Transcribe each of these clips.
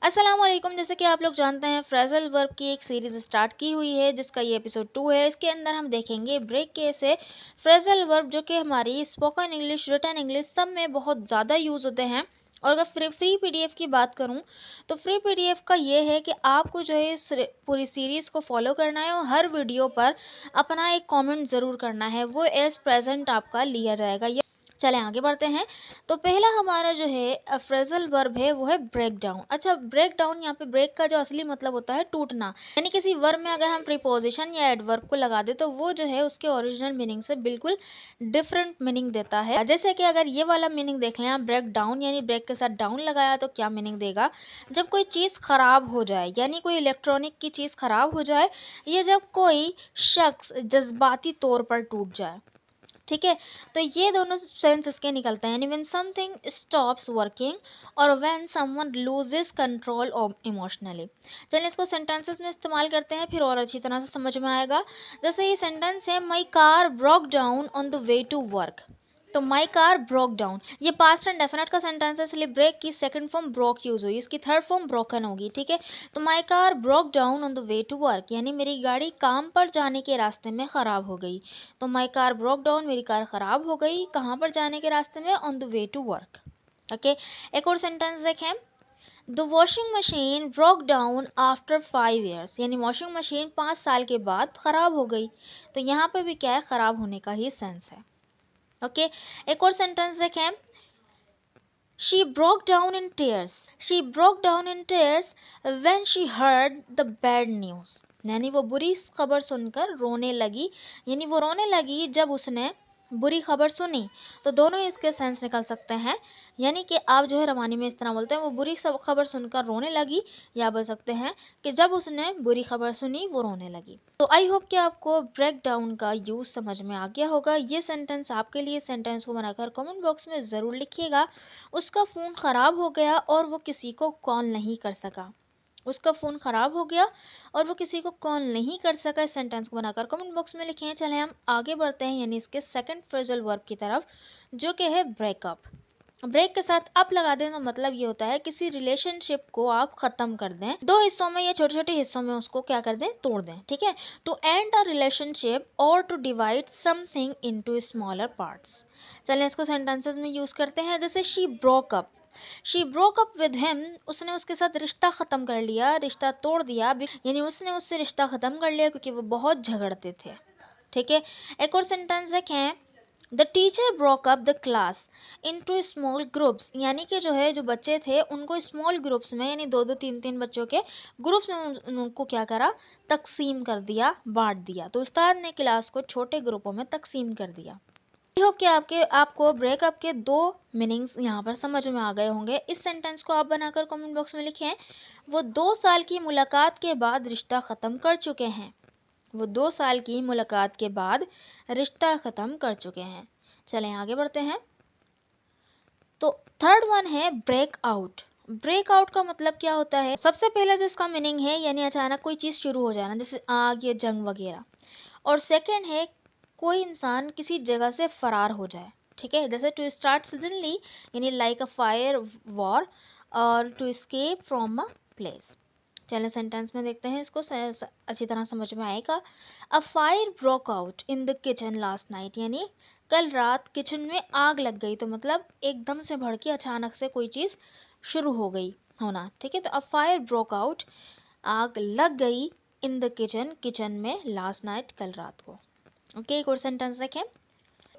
अस्सलाम वालेकुम। जैसे कि आप लोग जानते हैं फ्रेजल वर्ब की एक सीरीज़ स्टार्ट की हुई है जिसका ये एपिसोड 2 है। इसके अंदर हम देखेंगे ब्रेक के से फ्रेजल वर्ब जो कि हमारी स्पोकन इंग्लिश, रिटन इंग्लिश सब में बहुत ज़्यादा यूज़ होते हैं। और अगर फ्री पीडीएफ की बात करूं तो फ्री पीडीएफ का ये है कि आपको जो है इस पूरी सीरीज़ को फॉलो करना है और हर वीडियो पर अपना एक कमेंट ज़रूर करना है, वो एज़ प्रेजेंट आपका लिया जाएगा। चलें आगे बढ़ते हैं। तो पहला हमारा जो है फ्रेजल वर्ब है वो है ब्रेक डाउन। अच्छा, ब्रेक डाउन, यहाँ पे ब्रेक का जो असली मतलब होता है टूटना, यानी किसी वर्ब में अगर हम प्रीपोजिशन या एडवर्ब को लगा दे तो वो जो है उसके ओरिजिनल मीनिंग से बिल्कुल डिफरेंट मीनिंग देता है। जैसे कि अगर ये वाला मीनिंग देख लें आप, ब्रेक डाउन यानी ब्रेक के साथ डाउन लगाया तो क्या मीनिंग देगा? जब कोई चीज़ खराब हो जाए, यानी कोई इलेक्ट्रॉनिक की चीज़ खराब हो जाए, या जब कोई शख्स जज्बाती तौर पर टूट जाए। ठीक है, तो ये दोनों सेंस इसके निकलते हैं, यानी व्हेन समथिंग स्टॉप्स वर्किंग और when someone loses control of emotionally. चलिए इसको सेंटेंसेस में इस्तेमाल करते हैं, फिर और अच्छी तरह से समझ में आएगा। जैसे ये सेंटेंस है, my car broke down on the way to work. तो माई कार ब्रोक डाउन, ये पास्ट एंड डेफिनेट का सेंटेंस है, इसलिए ब्रेक की सेकंड फॉर्म ब्रोक यूज हुई, इसकी थर्ड फॉर्म ब्रोकन होगी। ठीक है, तो my car broke down on the way to work, यानी मेरी गाड़ी काम पर जाने के रास्ते में ख़राब हो गई। तो माई कार ब्रोक डाउन, मेरी कार ख़राब हो गई कहाँ पर जाने के रास्ते में? On the way to work. Okay, एक और सेंटेंस देखें, the washing machine broke down after 5 years, यानी वॉशिंग मशीन 5 साल के बाद ख़राब हो गई। तो यहाँ पे भी क्या है, ख़राब होने का ही सेंस है। ओके, एक और सेंटेंस देखें, she broke down in tears, she broke down in tears when she heard the bad news, यानी वो बुरी खबर सुनकर रोने लगी, यानी वो रोने लगी जब उसने बुरी खबर सुनी। तो दोनों इसके सेंस निकल सकते हैं, यानी कि आप जो है रवानी में इस तरह बोलते हैं, वो बुरी खबर सुनकर रोने लगी, या बोल सकते हैं कि जब उसने बुरी खबर सुनी वो रोने लगी। तो आई होप कि आपको ब्रेक डाउन का यूज़ समझ में आ गया होगा। ये सेंटेंस आपके लिए, सेंटेंस को बनाकर कमेंट बॉक्स में ज़रूर लिखिएगा। उसका फ़ोन ख़राब हो गया और वो किसी को कॉल नहीं कर सका। उसका फ़ोन ख़राब हो गया और वो किसी को कॉल नहीं कर सका। इस सेंटेंस को बनाकर कमेंट बॉक्स में लिखें। चलें हम आगे बढ़ते हैं, यानी इसके सेकंड फ्रेजल वर्ब की तरफ, जो कि है ब्रेकअप। ब्रेक के साथ अप लगा दें तो मतलब ये होता है किसी रिलेशनशिप को आप ख़त्म कर दें, दो हिस्सों में या छोटे छोटे हिस्सों में उसको क्या कर दें, तोड़ दें। ठीक है, टू एंड अ रिलेशनशिप और to divide something into smaller parts. चलें इसको सेंटेंसेस में यूज़ करते हैं। जैसे she broke up, she broke up with him, उसने उसके साथ रिश्ता ख़त्म कर लिया, रिश्ता तोड़ दिया, यानी उसने उससे रिश्ता ख़त्म कर लिया क्योंकि वो बहुत झगड़ते थे। ठीक है, एक और सेंटेंस देखें, the teacher broke up the class into small groups, यानी कि जो है जो बच्चे थे उनको स्मॉल ग्रुप्स में, यानी दो दो तीन तीन बच्चों के ग्रुप्स में उनको क्या करा, तकसीम कर दिया, बांट दिया। तो उस्ताद ने क्लास को छोटे ग्रुपों में तकसीम कर दिया। आई होप कि आपको ब्रेकअप के दो मीनिंग्स यहाँ पर समझ में आ गए होंगे। इस सेंटेंस को आप बनाकर कमेंट बॉक्स में लिखें, वो 2 साल की मुलाकात के बाद रिश्ता ख़त्म कर चुके हैं। वो 2 साल की मुलाकात के बाद रिश्ता ख़त्म कर चुके हैं। चलें आगे बढ़ते हैं। तो थर्ड वन है ब्रेक आउट। ब्रेक आउट का मतलब क्या होता है? सबसे पहले जो इसका मीनिंग है, यानी अचानक कोई चीज़ शुरू हो जाना, जैसे आग या जंग वगैरह। और सेकंड है कोई इंसान किसी जगह से फरार हो जाए। ठीक है, जैसे टू स्टार्ट सडनली, यानी लाइक अ फायर वॉर, और to escape from a place. चलिए सेंटेंस में देखते हैं, इसको अच्छी तरह समझ में आएगा। A fire broke out in the kitchen last night, यानी कल रात किचन में आग लग गई। तो मतलब एकदम से भड़की, अचानक से कोई चीज़ शुरू हो गई होना। ठीक है, तो अ फायर ब्रोक आउट, आग लग गई, इन द किचन, किचन में, लास्ट नाइट, कल रात को। ओके, एक और सेंटेंस देखें,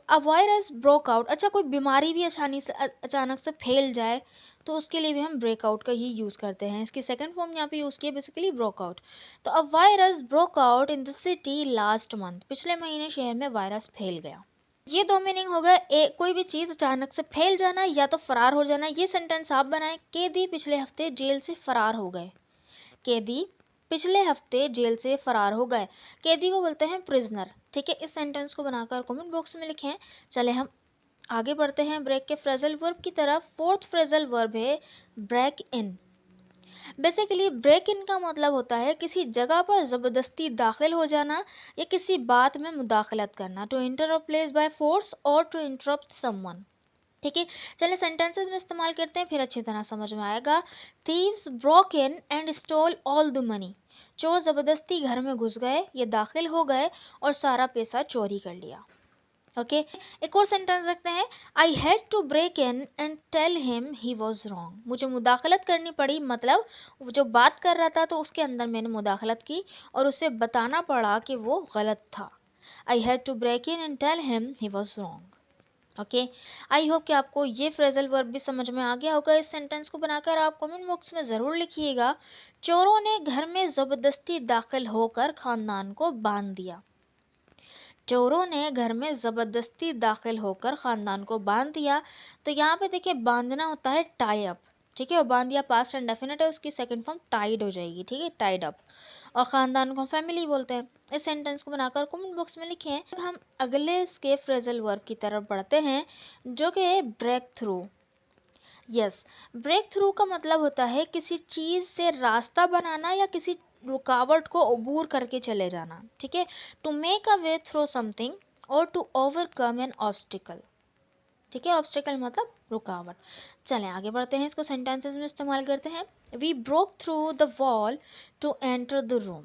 अ वायरस ब्रोक आउट। अच्छा, कोई बीमारी भी अचानक से फैल जाए तो उसके लिए भी हम ब्रेकआउट का ही यूज़ करते हैं। इसकी सेकंड फॉर्म यहाँ पे यूज़ की है बेसिकली ब्रोकआउट। तो a virus broke out in the city last month, पिछले महीने शहर में वायरस फैल गया। ये दो मीनिंग हो गए, कोई भी चीज़ अचानक से फैल जाना या तो फरार हो जाना। ये सेंटेंस आप बनाएं, कैदी पिछले हफ्ते जेल से फरार हो गए। कैदी पिछले हफ्ते जेल से फरार हो गए। कैदी को बोलते हैं प्रिजनर। ठीक है, इस सेंटेंस को बनाकर कमेंट बॉक्स में लिखें। चले हम आगे बढ़ते हैं ब्रेक के फ्रेजल वर्ब की तरफ। फोर्थ फ्रेजल वर्ब है break in. Basically break in का मतलब होता है किसी जगह पर ज़बरदस्ती दाखिल हो जाना या किसी बात में मुदाखलत करना। To enter a place by force और टू इंटरप्ट समवन। ठीक है, चलिए सेंटेंसेस में इस्तेमाल करते हैं, फिर अच्छी तरह समझ में आएगा। Thieves broke in and stall all the money. चोर ज़बरदस्ती घर में घुस गए, ये दाखिल हो गए और सारा पैसा चोरी कर लिया। ओके, एक और सेंटेंस देखते हैं। I had to break in and tell him he was wrong. मुझे मुदाखलत करनी पड़ी, मतलब वो जो बात कर रहा था तो उसके अंदर मैंने मुदाखलत की और उसे बताना पड़ा कि वो गलत था। I had to break in and tell him he was wrong. Okay, I hope कि आपको ये फ्रेजल वर्ब भी समझ में आ गया होगा। इस सेंटेंस को बनाकर आप कमेंट बॉक्स में ज़रूर लिखिएगा। चोरों ने घर में ज़बरदस्ती दाखिल होकर खानदान को बांध दिया। चोरों ने घर में ज़बरदस्ती दाखिल होकर ख़ानदान को बांध दिया। तो यहाँ पे देखिए बांधना होता है टाई अप, ठीक है, और बांध दिया पास्ट एंड डेफिनेट है, उसकी सेकंड फॉर्म टाइड हो जाएगी, ठीक है, टाइड अप। और ख़ानदान को फैमिली बोलते हैं। इस सेंटेंस को बनाकर कमेंट बॉक्स में लिखें। हम अगले इसके फ्रेजल वर्ब की तरफ बढ़ते हैं, जो कि है break through. Yes, break through का मतलब होता है किसी चीज़ से रास्ता बनाना या किसी रुकावट को अबूर करके चले जाना, ठीक है। To make a way through something और टू ओवरकम एन ऑब्स्टिकल, ठीक है, ऑब्स्टिकल मतलब रुकावट। चलें आगे बढ़ते हैं, इसको सेंटेंसेस में इस्तेमाल करते हैं। We broke through the wall to enter the room.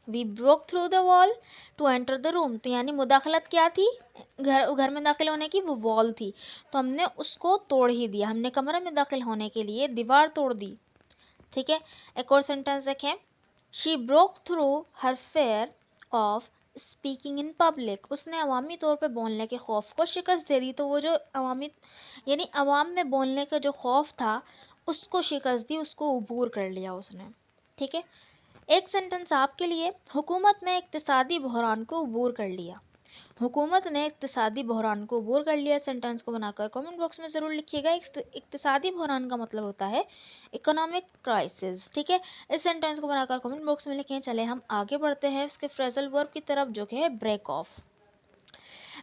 We broke through the wall to enter the room, तो यानी मुदाखलत क्या थी, घर में दाखिल होने की, वो वॉल थी, तो हमने उसको तोड़ ही दिया, हमने कमरे में दाखिल होने के लिए दीवार तोड़ दी, ठीक है। एक और सेंटेंस देखें। She broke through her fair of speaking in public. उसने अवामी तौर पे बोलने के खौफ को शिकस्त दे दी। तो वो जो अवामी यानी अवाम में बोलने का जो खौफ था उसको शिकस्त दी, उसको अबूर कर लिया उसने, ठीक है। एक सेंटेंस आपके लिए। हुकूमत ने इक्तिसादी बहरान को अबूर कर लिया। हुकूमत ने इक्तिसादी बहरान को अबूर कर लिया। सेंटेंस को बनाकर कमेंट बॉक्स में ज़रूर लिखिएगा। इक्तिसादी बहरान का मतलब होता है इकोनॉमिक क्राइसिस, ठीक है। इस सेंटेंस को बनाकर कमेंट बॉक्स में लिखें। चले हम आगे बढ़ते हैं इसके फ्रेजल वर्ब की तरफ, जो कि है ब्रेक ऑफ।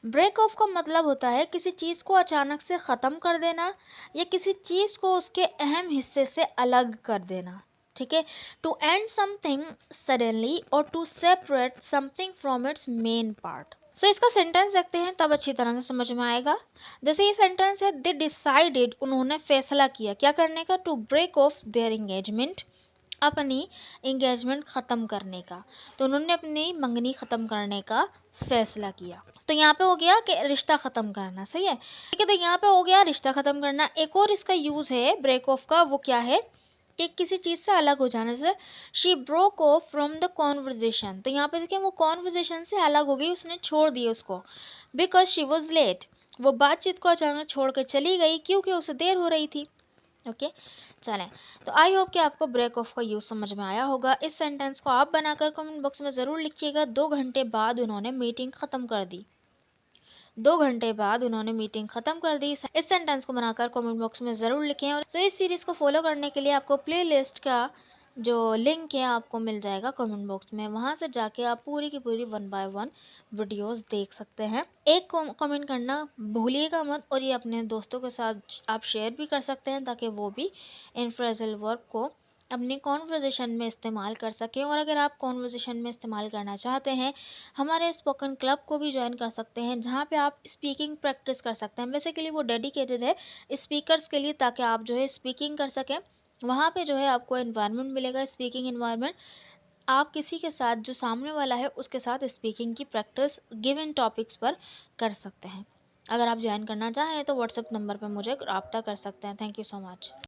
ब्रेक ऑफ का मतलब होता है किसी चीज़ को अचानक से ख़त्म कर देना या किसी चीज़ को उसके अहम हिस्से से अलग कर देना, ठीक है। टू एंड समथिंग सडनली और to separate something from its main part. So इसका सेंटेंस देखते हैं, तब अच्छी तरह से समझ में आएगा। जैसे ये सेंटेंस है, दे डिसाइडेड, उन्होंने फैसला किया क्या करने का, to break off their engagement, अपनी एंगेजमेंट ख़त्म करने का। तो उन्होंने अपनी मंगनी ख़त्म करने का फैसला किया। तो यहाँ पे हो गया कि रिश्ता ख़त्म करना, सही है, ठीक है। तो यहाँ पे हो गया रिश्ता ख़त्म करना। एक और इसका यूज़ है ब्रेक ऑफ का, वो क्या है कि किसी चीज़ से अलग हो जाने से। She broke of from the conversation, तो यहाँ पे देखिए वो कॉन्वर्जेशन से अलग हो गई, उसने छोड़ दी उसको। बिकॉज शी वॉज लेट, वो बातचीत को अचानक छोड़ कर चली गई क्योंकि उसे देर हो रही थी। ओके, चलें, तो आई होप कि आपको ब्रेक ऑफ का यूज़ समझ में आया होगा। इस सेंटेंस को आप बनाकर कमेंट बॉक्स में ज़रूर लिखिएगा। 2 घंटे बाद उन्होंने मीटिंग ख़त्म कर दी। 2 घंटे बाद उन्होंने मीटिंग ख़त्म कर दी। इस सेंटेंस को बनाकर कमेंट बॉक्स में ज़रूर लिखें। और तो इस सीरीज़ को फॉलो करने के लिए आपको प्लेलिस्ट का जो लिंक है आपको मिल जाएगा कमेंट बॉक्स में, वहाँ से जाके आप पूरी की पूरी 1 बाय 1 वीडियोस देख सकते हैं। एक कमेंट करना भूलिएगा मत, और ये अपने दोस्तों के साथ आप शेयर भी कर सकते हैं ताकि वो भी इन फ्रेजल वर्ब को अपनी कॉन्वर्जेशन में इस्तेमाल कर सकें। और अगर आप कॉन्वर्जेशन में इस्तेमाल करना चाहते हैं, हमारे स्पोकन क्लब को भी ज्वाइन कर सकते हैं, जहाँ पे आप स्पीकिंग प्रैक्टिस कर सकते हैं। बेसिकली वो डेडिकेटेड है स्पीकर्स के लिए, ताकि आप जो है स्पीकिंग कर सकें। वहाँ पे जो है आपको एनवायरनमेंट मिलेगा, स्पीकिंग एनवायरनमेंट। आप किसी के साथ, जो सामने वाला है उसके साथ स्पीकिंग की प्रैक्टिस गिवन टॉपिक्स पर कर सकते हैं। अगर आप ज्वाइन करना चाहें तो व्हाट्सएप नंबर पर मुझे रब्ता कर सकते हैं। Thank you so much.